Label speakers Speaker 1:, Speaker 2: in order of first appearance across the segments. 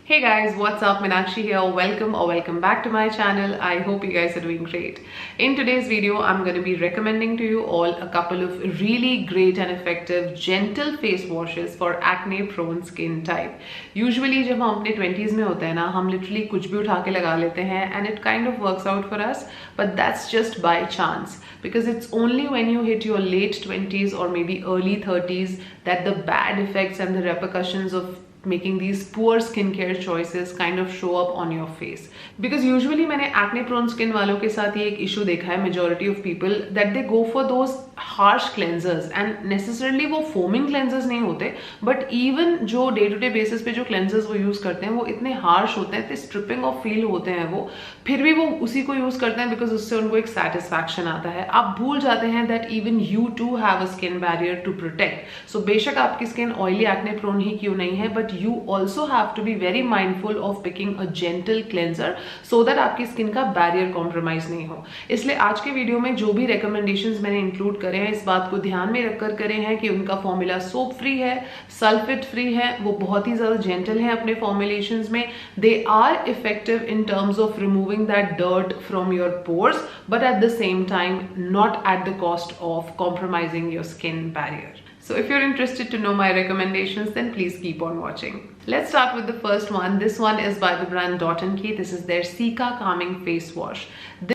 Speaker 1: Hey guys, what's up? Meenakshi here. Welcome back to my channel. I hope you guys are doing great. In today's video, I'm going to be recommending to you all a couple of really great and effective gentle face washes for acne prone skin type. Usually जब हम अपने 20s में होते हैं ना, हम literally कुछ भी उठा के लगा लेते हैं and it kind of works out for us, but that's just by chance because it's only when you hit your late 20s or maybe early 30s that the bad effects and the repercussions of making these poor skincare choices kind of show up on your face. Because usually मैंने acne prone skin वालों के साथ ये एक issue देखा है majority of people that they go for those harsh cleansers and necessarily वो foaming cleansers नहीं होते but even जो day to day basis पे जो cleansers वो use करते हैं वो इतने harsh होते हैं, इतने stripping of feel होते हैं वो, फिर भी वो उसी को use करते हैं because उससे उनको एक satisfaction आता है. आप भूल जाते हैं that even you too have a skin barrier to protect. So बेशक आपकी skin oily acne prone ही क्यों नहीं है but you also have to be very mindful of picking a gentle cleanser so that आपकी स्किन का barrier compromise नहीं हो. इसलिए आज के वीडियो में जो भी recommendations मैंने इंक्लूड करे हैं इस बात को ध्यान में रखकर करे हैं कि उनका फॉर्मूला सोप फ्री है, सल्फेट फ्री है, वो बहुत ही ज्यादा जेंटल है अपने फॉर्मुलेशंस में. They are effective in terms of removing that dirt from your pores but at the same time not at the cost of compromising your skin barrier. So if you're interested to know my recommendations, then please keep on watching. Let's start with the first one. This one is by the brand Dot & Key. This is their Cica Calming Face Wash.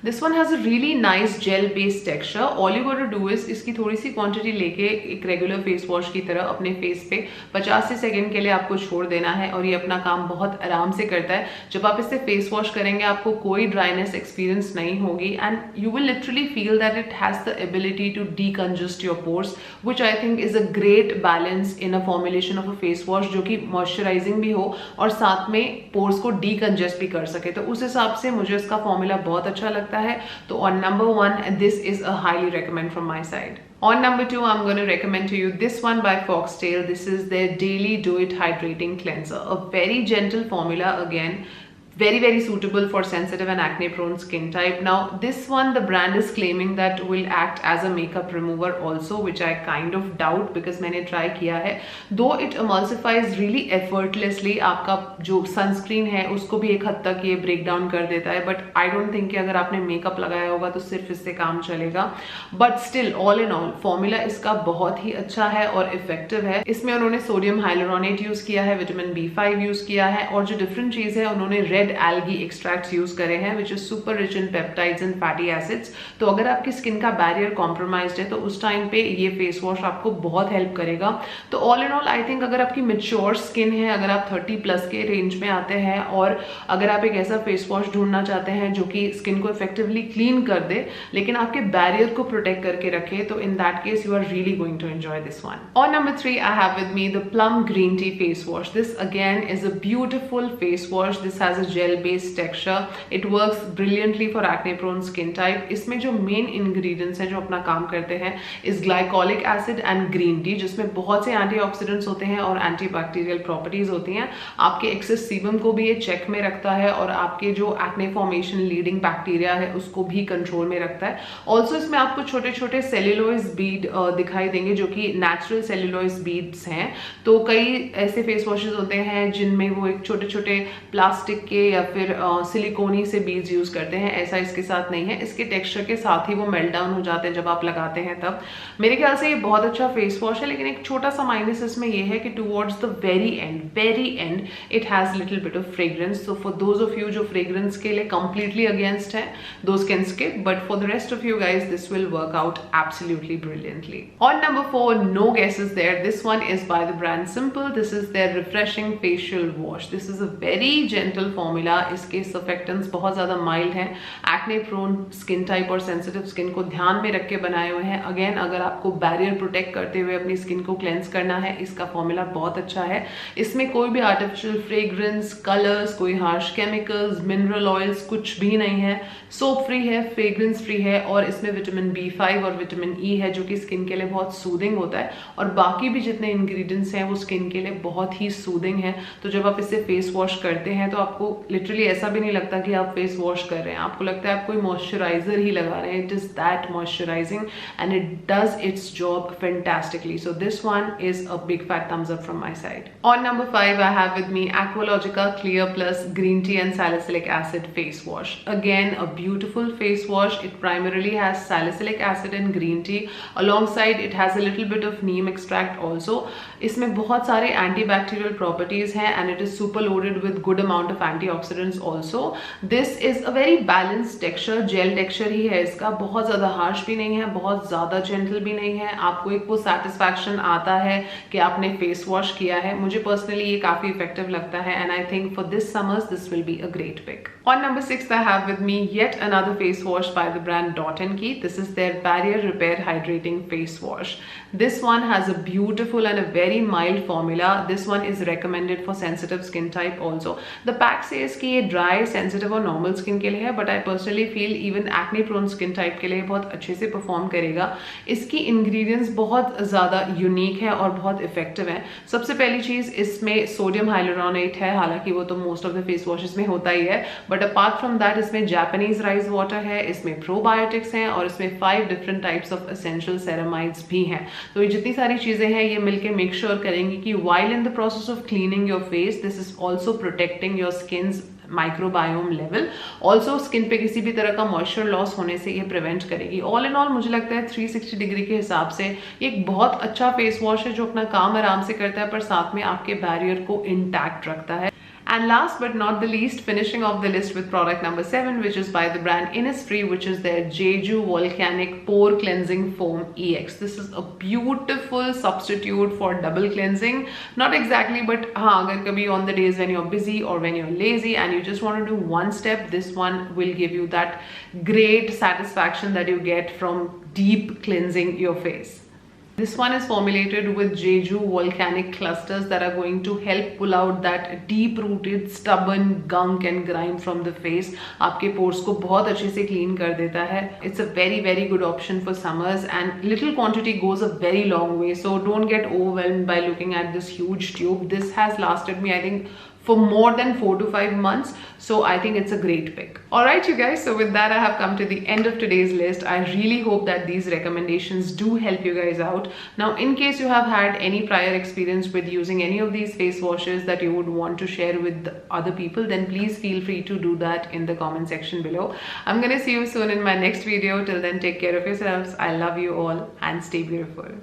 Speaker 1: This one has a really nice gel-based texture. All you got to do is इसकी थोड़ी सी quantity लेके एक regular face wash की तरह अपने face पे 50 से second के लिए आपको छोड़ देना है और ये अपना काम बहुत आराम से करता है. जब आप इससे face wash करेंगे आपको कोई dryness experience नहीं होगी and you will literally feel that it has the ability to decongest your pores, which I think is a great balance in a formulation of a face wash जो कि moisturizing भी हो और साथ में pores को decongest भी कर सके. तो उस हिसाब से मुझे इसका फॉर्मूला बहुत अच्छा लगता है. तो on number 1, this is a highly recommend from my side. On number 2, I'm going to recommend to you this one by Foxtail. This is their Daily Do It Hydrating Cleanser. A very gentle formula again. Very suitable for sensitive and acne prone skin type. Now this one the brand is claiming that will act as a makeup remover also, which I kind of doubt because मैंने try किया है. Though it emulsifies really effortlessly, आपका जो sunscreen है उसको भी एक हद तक ये break down कर देता है, but I don't think कि अगर आपने makeup लगाया होगा तो सिर्फ इससे काम चलेगा. But still all in all formula इसका बहुत ही अच्छा है और effective है. इसमें उन्होंने sodium hyaluronate use किया है, vitamin B5 use किया है और जो different चीज है उन्होंने red algae extracts यूज करे हैं which is super rich in peptides and fatty acids. तो अगर आपकी स्किन का बैरियर कॉम्प्रोमाइज्ड है तो उस टाइम पे ये फेस वॉश आपको बहुत हेल्प करेगा. तो all in all I think अगर आपकी मेच्योर स्किन है, अगर आप 30 प्लस के रेंज में आते हैं और अगर आप एक ऐसा फेस वॉश ढूंढना चाहते हैं जो कि स्किन को इफेक्टिवली क्लीन कर दे लेकिन आपके बैरियर को प्रोटेक्ट करके रखे, तो in that case you are really going to enjoy this one. और number 3 I have with me the Plum green tea face wash. This again is a beautiful face wash. This has a gel based texture. It works brilliantly for acne prone skin type. इसमें जो main ingredients हैं जो अपना काम करते हैं इस glycolic acid and green tea जिसमें बहुत से एंटीऑक्सीडेंट्स होते हैं और एंटीबैक्टीरियल प्रॉपर्टीज होती हैं. आपके एक्सेस सीबम को भी ये चेक में रखता है और आपके जो एक्ने फॉर्मेशन लीडिंग बैक्टीरिया है उसको भी कंट्रोल में रखता है. ऑल्सो इसमें आपको छोटे छोटे सेल्यूलोज बीड दिखाई देंगे जो कि नेचुरल सेल्यूलोज बीड्स हैं. तो कई ऐसे फेस वॉशेज होते हैं जिनमें वो एक छोटे छोटे प्लास्टिक के या फिर सिलिकॉनी से बीड्स यूज करते हैं. ऐसा इसके साथ नहीं है. इसके टेक्सचर के साथ ही वो मेल्ट डाउन हो जाते हैं जब आप लगाते हैं तब. मेरे ख्याल से ये बहुत अच्छा फेस वॉश है लेकिन एक छोटा सा माइनस इसमें ये है कि towards the very end it has little bit of fragrance. So for those of you जो फ्रेग्रेंस के लिए कंप्लीटली अगेंस्ट है those can skip, but for the rest of you guys this will work out absolutely brilliantly. On number 4, no guesses there. This one is by the brand simple. This is their refreshing facial wash. This is a very gentle formula. इसके surfactants बहुत ज्यादा mild हैं. Acne prone skin type और sensitive skin को ध्यान में रख के बनाए हुए हैं. अगेन अगर आपको बैरियर प्रोटेक्ट करते हुए अपनी स्किन को क्लेंस करना है इसका फॉर्मूला बहुत अच्छा है. इसमें कोई भी आर्टिफिशियल फ्रेग्रेंस, कलर्स, कोई हार्श केमिकल्स, मिनरल ऑयल्स कुछ भी नहीं है. सोप फ्री है, फ्रेग्रेंस फ्री है और इसमें विटामिन B5 और विटामिन E है जो कि स्किन के लिए बहुत सूदिंग होता है और बाकी भी जितने इंग्रेडिएंट्स हैं वो स्किन के लिए बहुत ही सूदिंग है. तो जब आप इससे फेस वॉश करते हैं तो आपको लिटरली ऐसा भी नहीं लगता कि आप फेस वॉश कर रहे हैं, आपको लगता है आप कोई मॉइस्चराइजर ही लगा रहे हैं. It is that moisturising and it does it's job fantastically. So this one is a big fat thumbs up from my side. On number 5, I have with me Aqualogica Clear Plus Green Tea and Salicylic Acid Face Wash. Again, a beautiful face wash. It primarily has salicylic acid and green tea. Alongside, it has a little bit of neem extract also. इसमें बहुत सारे antibacterial properties हैं and it is super loaded with good amount of antioxidants also. This is a very balanced texture, gel texture ही है इसका. बहुत ज़्यादा harsh भी नहीं है, बहुत ज़्यादा gentle भी नहीं है. आपको एक वो satisfaction आता है कि आपने फेस वॉश किया है. मुझे पर्सनली ये काफी इफेक्टिव लगता है and I think for this summers this will be a great pick. On number 6, I have with me yet another face wash by the brand Dot & Key. This is their Barrier Repair Hydrating Face Wash. This one has a beautiful and a very mild formula. This one is recommended for sensitive skin type also. The pack says कि ये dry, sensitive और normal skin के लिए है, but I personally feel even acne prone skin type के लिए बहुत अच्छे से perform करेगा. इसकी ingredients बहुत ज़्यादा unique है और बहुत इफेक्टिव है. सबसे पहली चीज, इसमें सोडियम हाइलुरोनेट है, हालांकि वो तो most of the face washes में होता ही है, बट अपार्ट फ्रॉम दैट इसमें जापानीज राइस वाटर है, इसमें प्रोबायोटिक्स हैं और इसमें 5 different types of essential ceramides भी हैं. तो ये जितनी सारी चीजें हैं ये मिलकर मेक श्योर करेंगी कि while in the process of cleaning your face, this is also protecting your skins microbiome level. Also skin पे किसी भी तरह का मॉइस्चर लॉस होने से ये प्रिवेंट करेगी. ऑल इन ऑल मुझे लगता है 360 डिग्री के हिसाब से ये एक बहुत अच्छा फेस वॉश है जो अपना काम आराम से करता है पर साथ में आपके बैरियर को इंटैक्ट रखता है. And last but not the least, finishing off the list with product number 7, which is by the brand Innisfree, which is their Jeju Volcanic Pore Cleansing Foam EX. This is a beautiful substitute for double cleansing. Not exactly, but हाँ, अगर कभी on the days when you're busy or when you're lazy and you just want to do one step, this one will give you that great satisfaction that you get from deep cleansing your face. This one is formulated with Jeju volcanic clusters that are going to help pull out that deep-rooted, stubborn gunk and grime from the face. आपके pores को बहुत अच्छे से clean कर देता है. It's a very, very good option for summers and little quantity goes a very long way. So don't get overwhelmed by looking at this huge tube. This has lasted me, I think, for more than 4 to 5 months. So I think it's a great pick. Alright you guys, so with that I have come to the end of today's list. I really hope that these recommendations do help you guys out. Now in case you have had any prior experience with using any of these face washes that you would want to share with other people, then please feel free to do that in the comment section below. I'm gonna see you soon in my next video. Till then, take care of yourselves. I love you all and stay beautiful.